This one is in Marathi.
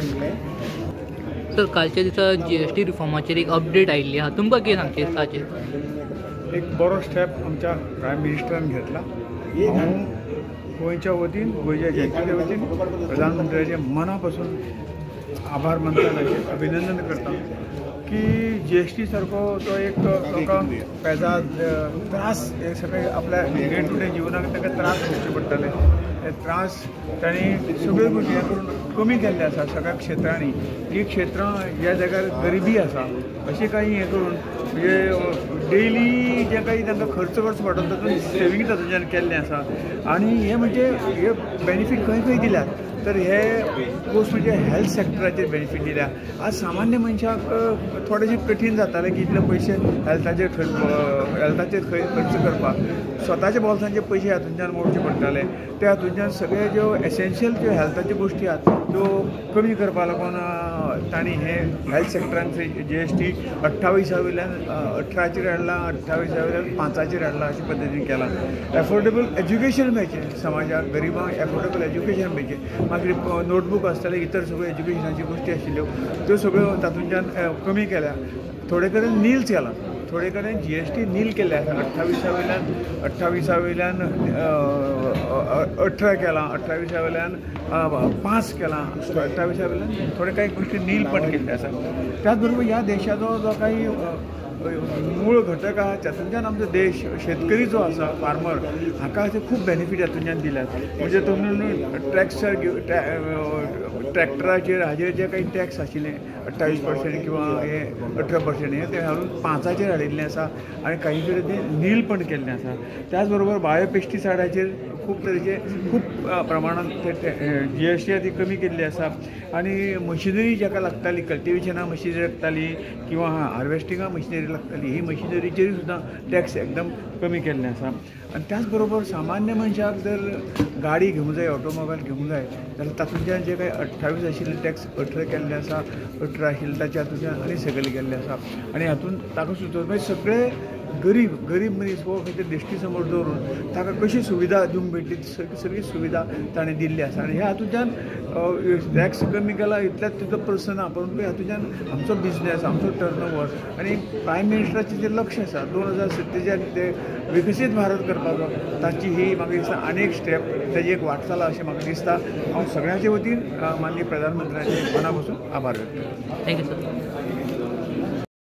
सर कालच्या दिसा GST रिफॉर्माचेर एक अपडेट आयिल्ली आहा, तुमकां कितें सांगचें ताचेर? एक बरो स्टेप आमच्या प्रायम मिनिस्टरान घेतला। हांव गोंयच्या वतीन गोंयच्या जनतेच्या वतीन प्रधानमंत्र्याचे मना पासून आभार मानता, अभिनंदन करता की GST सारको तो एक लोकांक पेजाद त्रास हे सगळे आपल्या डे टू डे जिवनाक ताका त्रास भोगचे पडटाले। हे त्रास तांणी सगळ्यो गोष्टी हे करून कमी केल्ले आसा सगळ्या क्षेत्रांनी। जी क्षेत्रां ज्या जाग्यार गरिबी आसा अशी काही हे करून म्हणजे डेली जे काही तांकां खर्च करचो पडटा तातूंत सेविंग तातूंतल्यान केल्लें आसा। आनी हे म्हणजे हे बेनिफीट खंय खंय दिल्यात तर हे गोष्ट म्हणजे हेल्थ सेक्टराचेर बेनिफीट दिल्या। आज सामान्य मनशाक थोडेशें कठीण जातालें की इतले पयशे हेल्थाचेर खर्च करपाक, स्वताच्या बोल्सांचे पयशे हातूंतल्यान मोडचे पडटाले। त्या हातूंतल्यान सगळे ज्यो एसेन्शियल ज्यो हेल्थाच्यो गोश्टी आसात त्यो कमी करपा लागून तांणी हे हेल्थ सेक्टरांचे GST 28 वयल्यान 18चेर हाडला, 28 वयल्यान 5चेर हाडला, अशे पद्दतीन केला। एफोर्डेबल एज्युकेशन मेळचें समाजाक, गरिबांक एफोर्डेबल एज्युकेशन मेळचें। मागीर नोटबूक आसताले, इतर सगळ्यो एज्युकेशनाच्यो गोश्टी आशिल्ल्यो त्यो सगळ्यो तातूंतल्यान कमी केल्या। थोडे कडेन नील केला, थोडे कडेन GST नील केल्ले आसा। 28 वयल्यान 18 केला, 28 वयल्यान 5 केला, 28 वयल्यान थोडे काही गोष्टी नील पण केल्ले आसा। त्याच बरोबर ह्या देशाचो जो काही मूळ घटक आहा तातूंतल्यान आमचो देश शेतकरी जो आसा फार्मर हाका खूब बेनिफीट हातूंतल्यान दिल्यात। म्हणजे तुम्ही ट्रॅक्टराचेर हाजेर जे काही टॅक्स आशिल्ले 28% किंवा हे 18% हे ते हाडून 5चेर हाडिल्लें आसा आनी काही कडेन ते नील पण केल्लें आसा। त्याच बरोबर बायोपेस्टिसायडाचेर खूब तरेचे खूब प्रमाणात ते GST ती कमी केल्ली आसा। आनी मशिनरी जाका लागताली, कल्टिवेशना मशिनरी लागताली किंवा हार्वेस्टिंगा मशिनरी लागताली, ही मशिनरीचेर सुद्दां टॅक्स एकदम कमी केल्लें आसा। आनी त्याच बरोबर सामान्य मनशाक जर गाडी घेवंक जाय, ऑटोमोबायल घेवंक जाय जाल्यार तातूंतल्यान जे काही 28 आशिल्ले टॅक्स 18 केल्ले आसा, 18 आशिल्ले ताच्या हातूंतल्यान आनी सकयल गेल्ले आसा। आनी हातूंत ताका सुचोवप म्हणजे सगळे गरीब मनीस हो खंय दिश्टी समोर दवरून ताका कशी सुविधा दिवंक मेळटली सगळी सुविधा ताणें दिल्ली आसा। आनी ह्या हातूंतल्यान टॅक्स कमी केला इतल्याच तिजो प्रश्न ना, परंतु हातूंतल्यान आमचो बिझनेस, आमचो टर्नओवर आनी प्रायम मिनिस्टराचें जें लक्ष आसा 2047 ते विकसीत भारत करपाचो, ताची ही म्हाका दिसता आनी एक स्टेप ताजी एक वाटचाल अशें म्हाका दिसता। हांव सगळ्यांचे वतीन माननीय प्रधानमंत्र्याचे मना पासून आभार व्यक्त करतां। Thank you sir.